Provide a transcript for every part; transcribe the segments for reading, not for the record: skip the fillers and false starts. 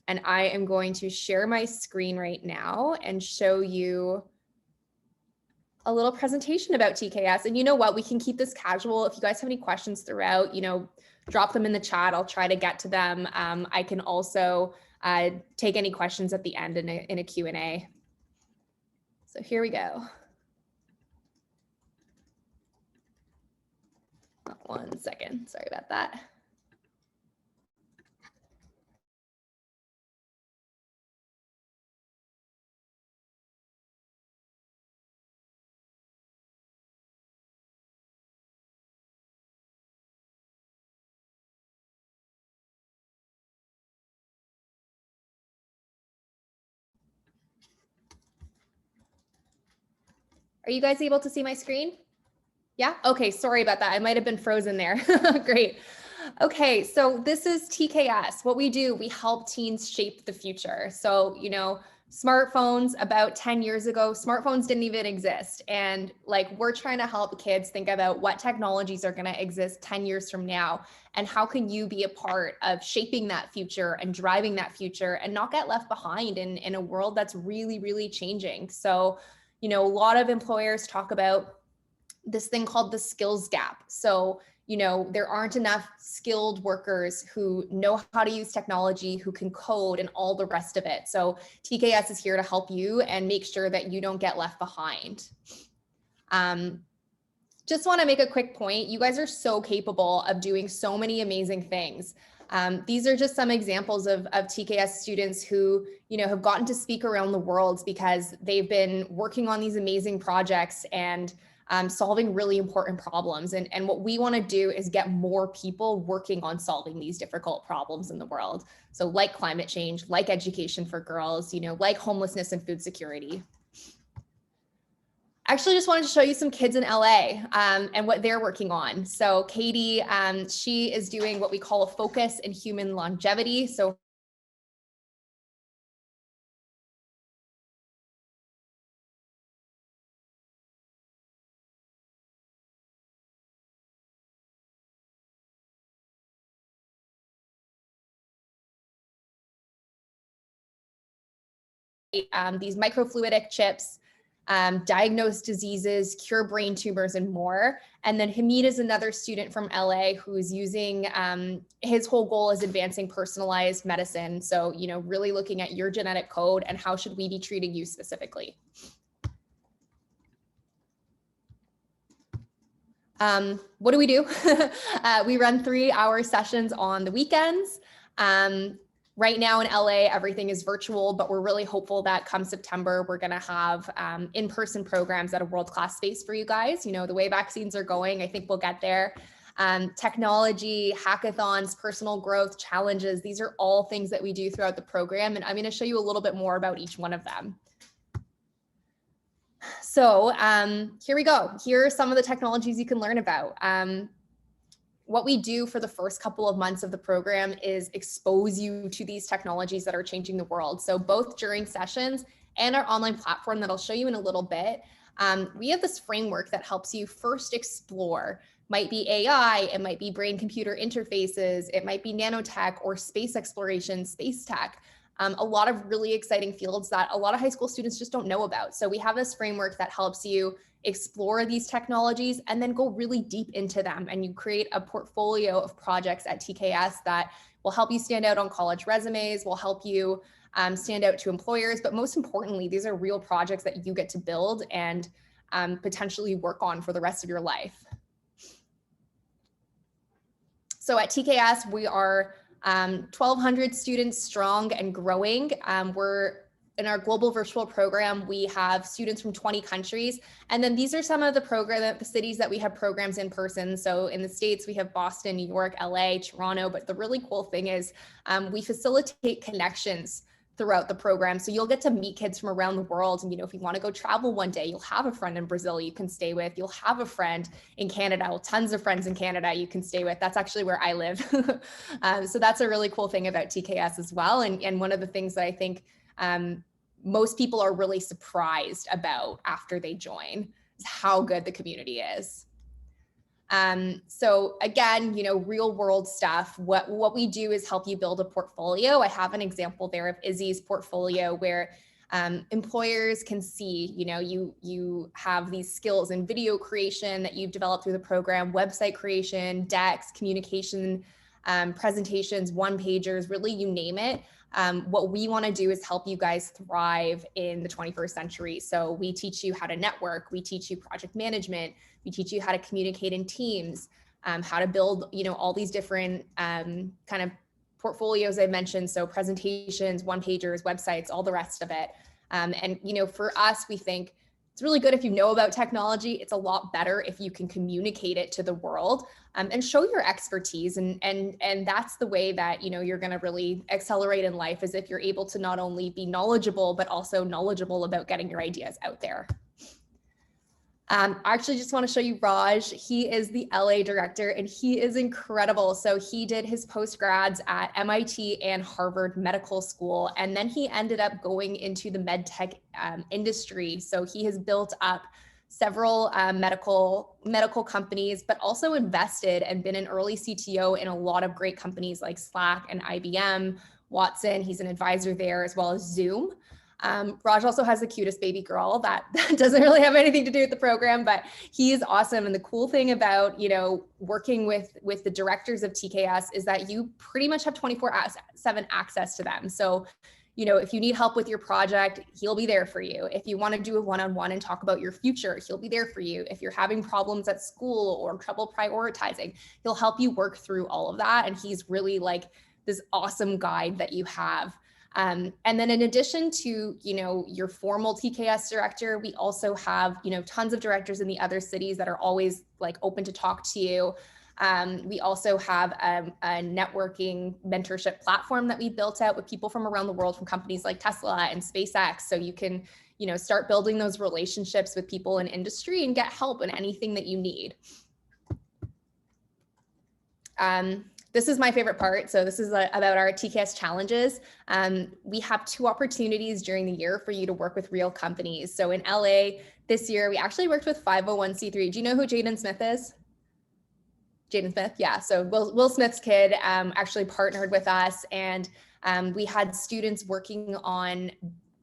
And I am going to share my screen right now and show you a little presentation about TKS. And you know what, we can keep this casual. If you guys have any questions throughout, drop them in the chat. I'll try to get to them. I can also take any questions at the end in a Q&A. So here we go. One second, sorry about that. Are you guys able to see my screen? Yeah, okay, sorry about that. I might have been frozen there. Great. Okay, so this is TKS. What we do, we help teens shape the future. So, smartphones about 10 years ago, smartphones didn't even exist. And we're trying to help kids think about what technologies are gonna exist 10 years from now, and how can you be a part of shaping that future and driving that future and not get left behind in a world that's really, really changing. So, a lot of employers talk about this thing called the skills gap. So, there aren't enough skilled workers who know how to use technology, who can code and all the rest of it. So TKS is here to help you and make sure that you don't get left behind. Just want to make a quick point. You guys are so capable of doing so many amazing things. These are just some examples of TKS students who, have gotten to speak around the world because they've been working on these amazing projects and solving really important problems. And what we want to do is get more people working on solving these difficult problems in the world. So like climate change, like education for girls, like homelessness and food security. Actually, just wanted to show you some kids in LA and what they're working on. So Katie, she is doing what we call a focus in human longevity. So these microfluidic chips, diagnose diseases, cure brain tumors, and more. And then Hamid is another student from LA who's using, his whole goal is advancing personalized medicine. So, really looking at your genetic code and how should we be treating you specifically. What do? We run 3-hour sessions on the weekends. Right now in LA, everything is virtual, but we're really hopeful that come September, we're going to have in-person programs at a world-class space for you guys. The way vaccines are going, I think we'll get there. Technology, hackathons, personal growth challenges, these are all things that we do throughout the program. And I'm going to show you a little bit more about each one of them. So here we go. Here are some of the technologies you can learn about. What we do for the first couple of months of the program is expose you to these technologies that are changing the world. So both during sessions and our online platform that I'll show you in a little bit, we have this framework that helps you first explore. Might be AI, it might be brain-computer interfaces, it might be nanotech or space exploration, space tech. A lot of really exciting fields that a lot of high school students just don't know about. So we have this framework that helps you explore these technologies and then go really deep into them. And you create a portfolio of projects at TKS that will help you stand out on college resumes, will help you stand out to employers. But most importantly, these are real projects that you get to build and potentially work on for the rest of your life. So at TKS, we are 1,200 students strong and growing. We're in our global virtual program, we have students from 20 countries. And then these are some of the cities that we have programs in person. So in the States, we have Boston, New York, LA, Toronto. But the really cool thing is we facilitate connections throughout the program. So you'll get to meet kids from around the world. And, if you want to go travel one day, you'll have a friend in Brazil you can stay with. You'll have a friend in Canada, well, tons of friends in Canada you can stay with. That's actually where I live. So that's a really cool thing about TKS as well. And one of the things that I think most people are really surprised about after they join is how good the community is. So again, real world stuff. What we do is help you build a portfolio. I have an example there of Izzy's portfolio where employers can see, you have these skills in video creation that you've developed through the program, website creation, decks, communication, presentations, one-pagers, really, you name it. What we want to do is help you guys thrive in the 21st century. So we teach you how to network, we teach you project management, we teach you how to communicate in teams, how to build, all these different kind of portfolios I mentioned. So presentations, one-pagers, websites, all the rest of it. And, for us, we think it's really good if you know about technology. It's a lot better if you can communicate it to the world and show your expertise. And that's the way that, you're going to really accelerate in life, is if you're able to not only be knowledgeable, but also knowledgeable about getting your ideas out there. I actually just want to show you Raj. He is the LA director and he is incredible. So he did his postgrads at MIT and Harvard Medical School, and then he ended up going into the med tech industry. So he has built up several medical companies, but also invested and been an early CTO in a lot of great companies like Slack and IBM, Watson. He's an advisor there, as well as Zoom. Raj also has the cutest baby girl that doesn't really have anything to do with the program, but he is awesome. And the cool thing about, working with the directors of TKS is that you pretty much have 24/7 access to them. So, if you need help with your project, he'll be there for you. If you want to do a one-on-one and talk about your future, he'll be there for you. If you're having problems at school or trouble prioritizing, he'll help you work through all of that. And he's really like this awesome guide that you have. And then in addition to, your formal TKS director, we also have, tons of directors in the other cities that are always like open to talk to you. We also have a networking mentorship platform that we built out with people from around the world, from companies like Tesla and SpaceX. So you can, start building those relationships with people in industry and get help in anything that you need. This is my favorite part. So this is about our TKS challenges. We have 2 opportunities during the year for you to work with real companies. So in LA this year, we actually worked with 501c3. Do you know who Jaden Smith is? Jaden Smith, yeah. So Will Smith's kid actually partnered with us, and we had students working on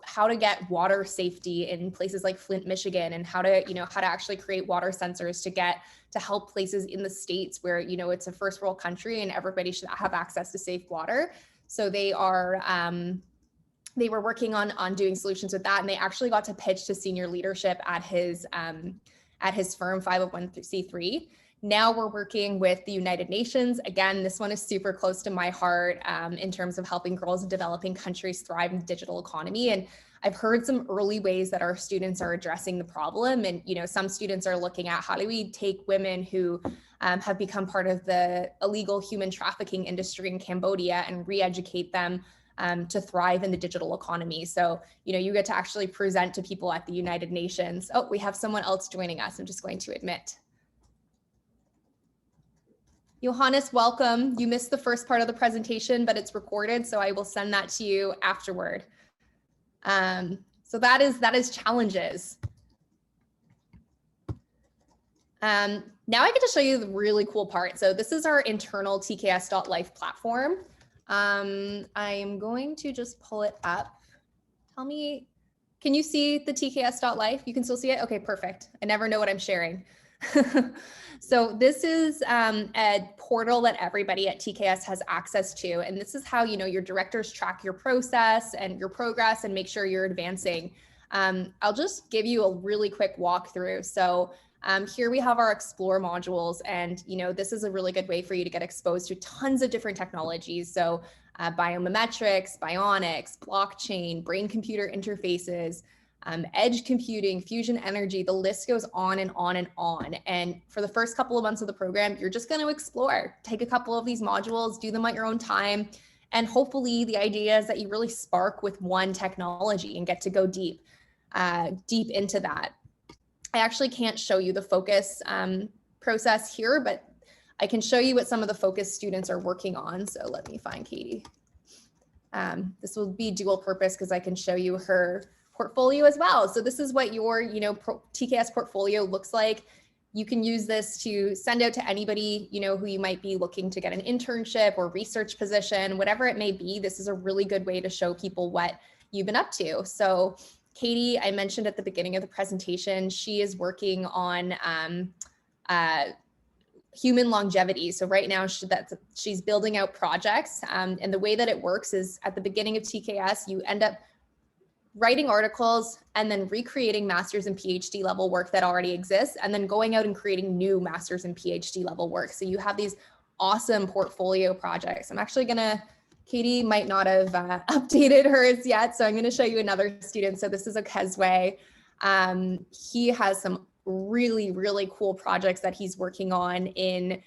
how to get water safety in places like Flint, Michigan, and how to actually create water sensors to help places in the States where, it's a first world country and everybody should have access to safe water. So they were working on doing solutions with that. And they actually got to pitch to senior leadership at his firm, 501c3. Now we're working with the United Nations. Again, this one is super close to my heart in terms of helping girls in developing countries thrive in the digital economy. And I've heard some early ways that our students are addressing the problem. And, some students are looking at how do we take women who have become part of the illegal human trafficking industry in Cambodia and re-educate them to thrive in the digital economy. So, you get to actually present to people at the United Nations. Oh, we have someone else joining us. I'm just going to admit. Johannes, welcome. You missed the first part of the presentation, but it's recorded, so I will send that to you afterward. So that is challenges. Now I get to show you the really cool part. So this is our internal TKS.life platform. I'm going to just pull it up. Tell me, can you see the TKS.life? You can still see it? Okay, perfect. I never know what I'm sharing. So this is a portal that everybody at TKS has access to. And this is how, your directors track your process and your progress and make sure you're advancing. I'll just give you a really quick walkthrough. So here we have our explore modules, and this is a really good way for you to get exposed to tons of different technologies. So biomimetrics, bionics, blockchain, brain-computer interfaces, edge computing, fusion energy, the list goes on and on and on. And for the first couple of months of the program, you're just going to explore, take a couple of these modules, do them at your own time. And hopefully the idea is that you really spark with one technology and get to go deep into that. I actually can't show you the focus process here, but I can show you what some of the focus students are working on. So let me find Katie. This will be dual purpose because I can show you her portfolio as well. So this is what your TKS portfolio looks like. You can use this to send out to anybody, who you might be looking to get an internship or research position, whatever it may be. This is a really good way to show people what you've been up to. So Katie, I mentioned at the beginning of the presentation, she is working on human longevity. So right now she's building out projects. And the way that it works is at the beginning of TKS, you end up writing articles and then recreating master's and PhD level work that already exists, and then going out and creating new master's and PhD level work. So you have these awesome portfolio projects. I'm actually Katie might not have updated hers yet, so I'm gonna show you another student. So this is Okezwe. He has some really, really cool projects that he's working on in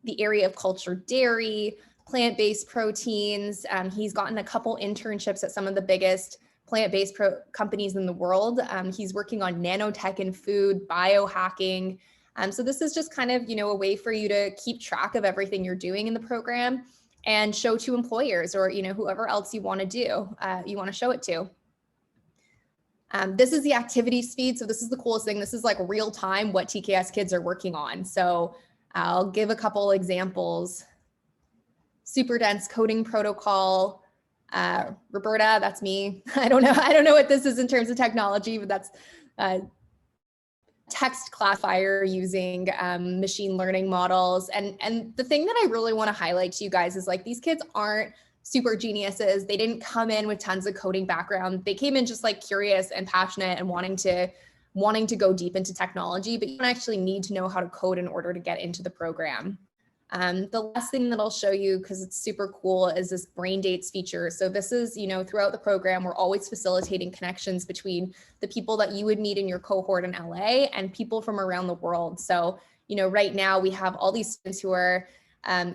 the area of cultured dairy, plant-based proteins. He's gotten a couple internships at some of the biggest plant-based companies in the world. He's working on nanotech in food, biohacking. So this is just kind of, a way for you to keep track of everything you're doing in the program and show to employers or, whoever else you want to show it to. This is the activities feed. So this is the coolest thing. This is like real time what TKS kids are working on. So I'll give a couple examples. Super dense coding protocol. Roberta, that's me. I don't know what this is in terms of technology, but that's text classifier using machine learning models. And the thing that I really want to highlight to you guys is like, these kids aren't super geniuses. They didn't come in with tons of coding background. They came in just like curious and passionate and wanting to go deep into technology, but you don't actually need to know how to code in order to get into the program. The last thing that I'll show you, because it's super cool, is this brain dates feature. So this is, throughout the program, we're always facilitating connections between the people that you would meet in your cohort in LA and people from around the world. So, right now we have all these students who are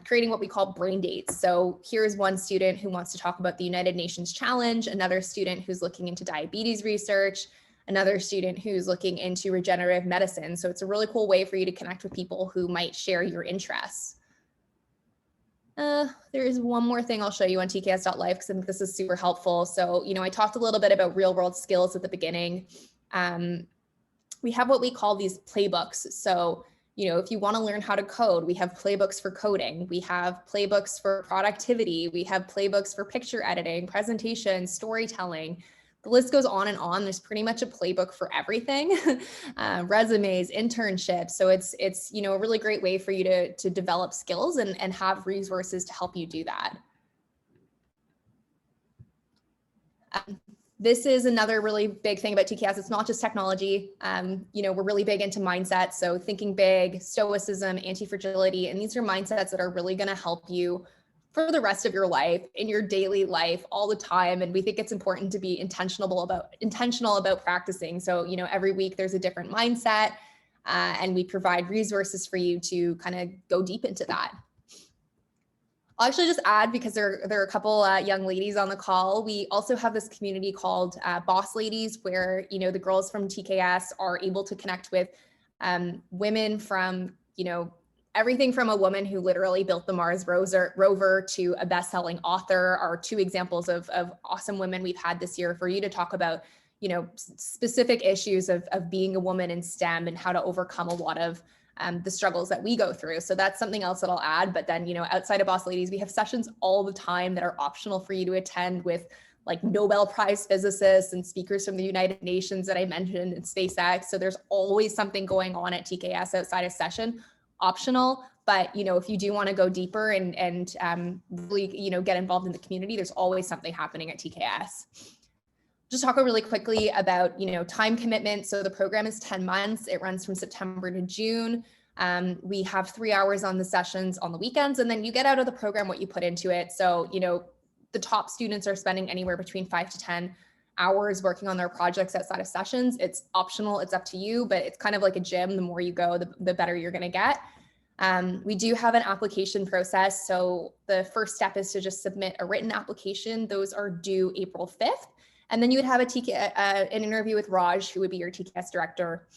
creating what we call brain dates. So here's one student who wants to talk about the United Nations Challenge, another student who's looking into diabetes research, another student who's looking into regenerative medicine. So it's a really cool way for you to connect with people who might share your interests. There is one more thing I'll show you on tks.life because I think this is super helpful. So, I talked a little bit about real world skills at the beginning. We have what we call these playbooks. So, if you want to learn how to code, we have playbooks for coding. We have playbooks for productivity. We have playbooks for picture editing, presentation, storytelling. The list goes on and on. There's pretty much a playbook for everything, resumes, internships. So it's a really great way for you to develop skills and have resources to help you do that. This is another really big thing about TKS. It's not just technology. We're really big into mindset. So thinking big, stoicism, anti-fragility, and these are mindsets that are really going to help you for the rest of your life, in your daily life, all the time. And we think it's important to be intentional about practicing. So, every week there's a different mindset, and we provide resources for you to kind of go deep into that. I'll actually just add, because there are a couple young ladies on the call, we also have this community called Boss Ladies, where, the girls from TKS are able to connect with women from, everything from a woman who literally built the Mars rover to a best-selling author are two examples of awesome women we've had this year for you to talk about, specific issues of being a woman in STEM and how to overcome a lot of the struggles that we go through. So that's something else that I'll add. But then, outside of Boss Ladies, we have sessions all the time that are optional for you to attend with like Nobel Prize physicists and speakers from the United Nations that I mentioned and SpaceX. So there's always something going on at TKS outside of session. Optional, but if you do want to go deeper and really get involved in the community, there's always something happening at TKS. Just talk really quickly about time commitment. So the program is 10 months. It runs from September to June. We have 3 hours on the sessions on the weekends, and then you get out of the program what you put into it. So the top students are spending anywhere between 5 to 10 hours working on their projects outside of sessions. It's optional, it's up to you, but it's kind of like a gym. The more you go, the better you're going to get. We do have an application process. So the first step is to just submit a written application. Those are due April 5th. And then you would have an interview with Raj, who would be your TKS director.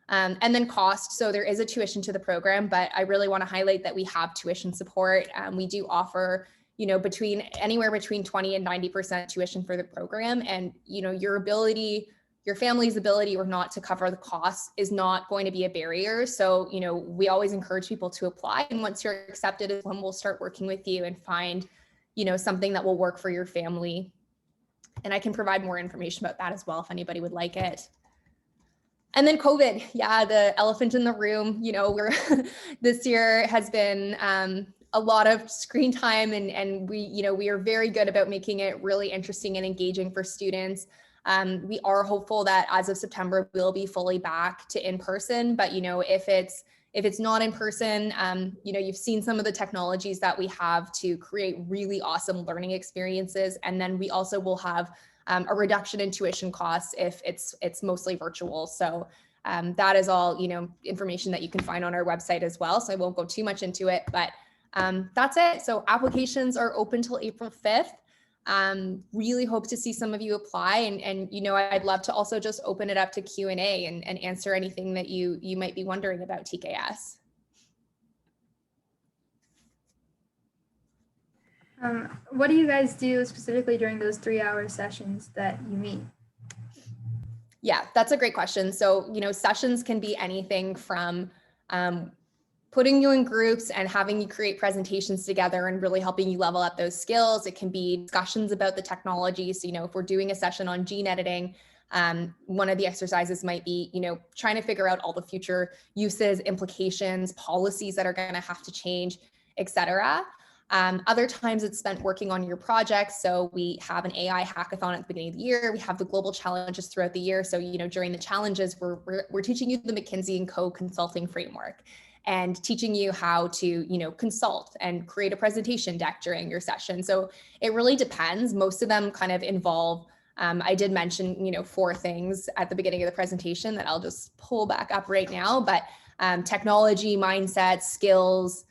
And then cost. So there is a tuition to the program, but I really want to highlight that we have tuition support. We do offer anywhere between 20 and 90% tuition for the program. And, your ability your family's ability or not to cover the costs is not going to be a barrier. So, we always encourage people to apply. And once you're accepted is when we'll start working with you and find, something that will work for your family. And I can provide more information about that as well if anybody would like it. And then COVID, yeah, the elephant in the room, this year has been a lot of screen time, and we are very good about making it really interesting and engaging for students. We are hopeful that as of September, we'll be fully back to in-person, but if it's not in person, you've seen some of the technologies that we have to create really awesome learning experiences. And then we also will have a reduction in tuition costs if it's mostly virtual. So that is all, information that you can find on our website as well. So I won't go too much into it, but that's it. So applications are open till April 5th. Really hope to see some of you apply, and I'd love to also just open it up to Q&A and answer anything that you might be wondering about TKS. What do you guys do specifically during those 3-hour sessions that you meet? Yeah, that's a great question. So, sessions can be anything from putting you in groups and having you create presentations together and really helping you level up those skills. It can be discussions about the technology. So, if we're doing a session on gene editing, one of the exercises might be, trying to figure out all the future uses, implications, policies that are going to have to change, et cetera. Other times it's spent working on your projects. So we have an AI hackathon at the beginning of the year. We have the global challenges throughout the year. So, during the challenges, we're teaching you the McKinsey & Co. consulting framework and teaching you how to, consult and create a presentation deck during your session. So it really depends. Most of them kind of involve, I did mention, 4 things at the beginning of the presentation that I'll just pull back up right now, but technology, mindset, skills,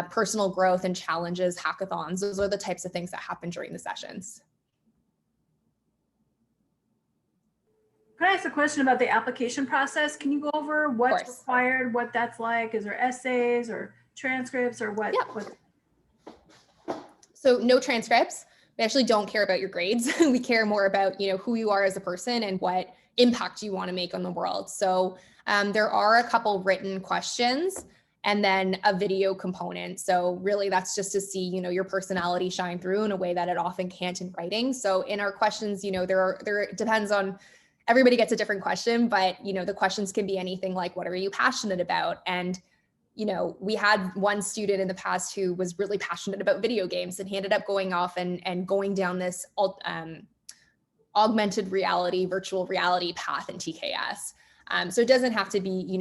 personal growth, and challenges, hackathons. Those are the types of things that happen during the sessions. Can I ask a question about the application process? Can you go over what's required, what that's like? Is there essays or transcripts or what? Yeah. So no transcripts. We actually don't care about your grades. We care more about, who you are as a person and what impact you want to make on the world. So there are a couple written questions and then a video component. So really that's just to see, your personality shine through in a way that it often can't in writing. So in our questions, it depends on, everybody gets a different question, but the questions can be anything like, what are you passionate about? And we had one student in the past who was really passionate about video games, and he ended up going off and going down this augmented reality, virtual reality path in TKS. So it doesn't have to be,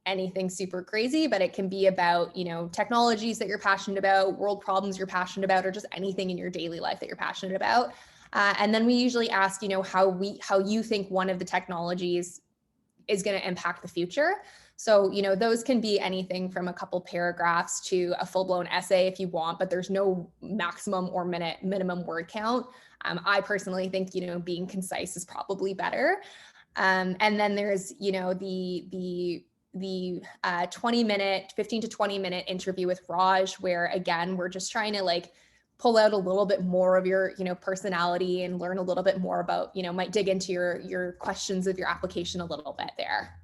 anything super crazy, but it can be about, technologies that you're passionate about, world problems you're passionate about, or just anything in your daily life that you're passionate about. And then we usually ask, how you think one of the technologies is going to impact the future. So, those can be anything from a couple paragraphs to a full-blown essay if you want, but there's no maximum or minimum word count. I personally think, being concise is probably better. And then there's, the 20-minute, 15 to 20-minute interview with Raj, where again, we're just trying to pull out a little bit more of your, personality and learn a little bit more about, might dig into your questions of your application a little bit there.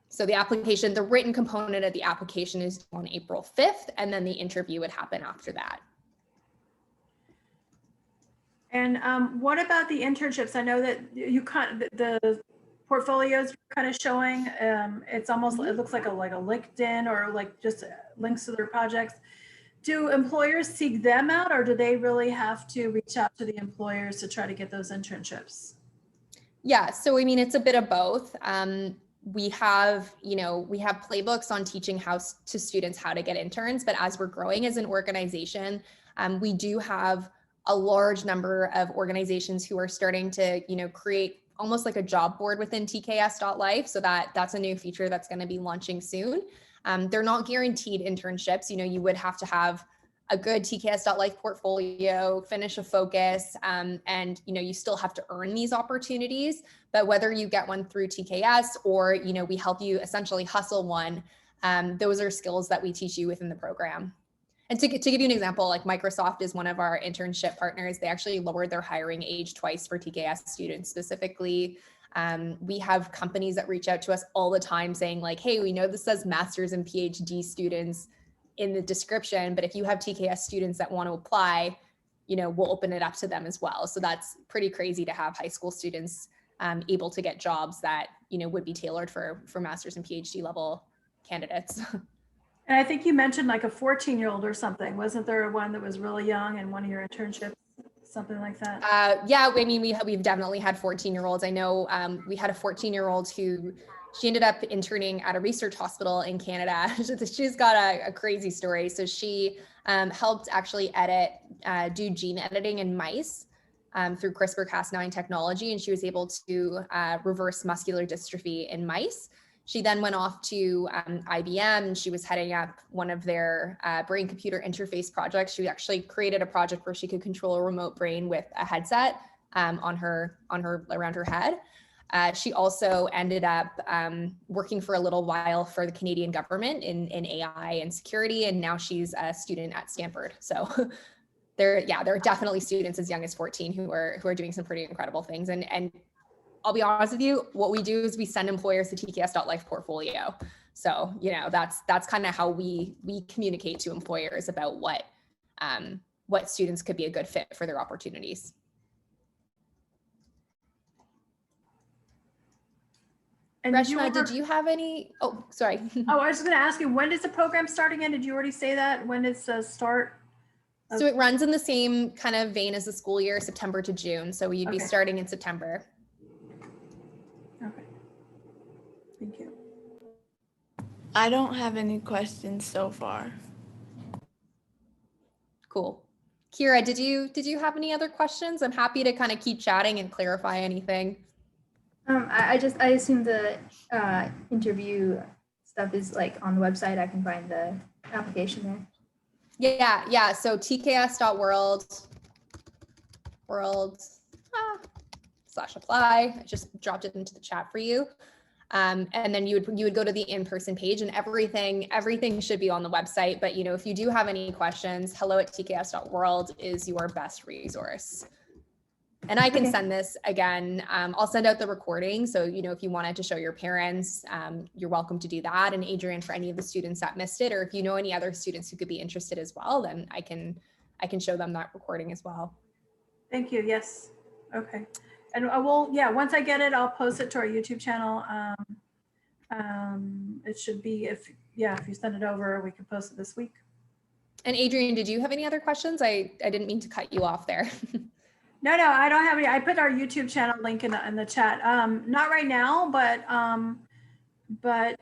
So the written component of the application is on April 5th, and then the interview would happen after that. And what about the internships? I know that the portfolios you're kind of showing, it's almost, it looks like a LinkedIn or just links to their projects. Do employers seek them out, or do they really have to reach out to the employers to try to get those internships? Yeah, so it's a bit of both. We have playbooks on teaching to students how to get interns, but as we're growing as an organization, we do have a large number of organizations who are starting to, create almost like a job board within tks.life. So that's a new feature that's going to be launching soon. They're not guaranteed internships. You would have to have a good TKS.life portfolio, finish a focus, and you still have to earn these opportunities. But whether you get one through TKS or we help you essentially hustle one, those are skills that we teach you within the program. And to give you an example, like Microsoft is one of our internship partners. They actually lowered their hiring age twice for TKS students specifically. We have companies that reach out to us all the time saying like, hey, we know this says master's and PhD students in the description, but if you have TKS students that want to apply, we'll open it up to them as well. So that's pretty crazy to have high school students able to get jobs that, would be tailored for master's and PhD level candidates. And I think you mentioned like a 14-year-old or something. Wasn't there one that was really young in one of your internships, something like that? Yeah, I mean, we've definitely had 14-year-olds. I know we had a 14-year-old who she ended up interning at a research hospital in Canada. She's got a crazy story. So she helped actually do gene editing in mice through CRISPR-Cas9 technology, and she was able to reverse muscular dystrophy in mice. She then went off to IBM, and she was heading up one of their brain-computer interface projects. She actually created a project where she could control a remote brain with a headset around her head. She also ended up working for a little while for the Canadian government in AI and security, and now she's a student at Stanford. So there are definitely students as young as 14 who are doing some pretty incredible things. And I'll be honest with you, what we do is we send employers the TKS.life portfolio. So, that's kind of how we communicate to employers about what students could be a good fit for their opportunities. And Reshma, did you have any? Oh, sorry. Oh, I was just going to ask you, when is the program starting in? Did you already say that? When does the start? So it runs in the same kind of vein as the school year, September to June. So you'd be starting in September. Okay. Thank you. I don't have any questions so far. Cool. Kira, did you have any other questions? I'm happy to kind of keep chatting and clarify anything. I assume the interview stuff is like on the website. I can find the application there. Yeah. So tks.world/apply. I just dropped it into the chat for you. And then you would go to the in-person page, and everything should be on the website. But if you do have any questions, hello@tks.world is your best resource. And I can send this again. I'll send out the recording. So, if you wanted to show your parents, you're welcome to do that. And Adrian, for any of the students that missed it, or if you know any other students who could be interested as well, then I can show them that recording as well. Thank you. Yes. Okay. And I will, once I get it, I'll post it to our YouTube channel. It should be, if you send it over, we can post it this week. And Adrian, did you have any other questions? I didn't mean to cut you off there. No, I don't have any. I put our YouTube channel link in the chat. Not right now, but if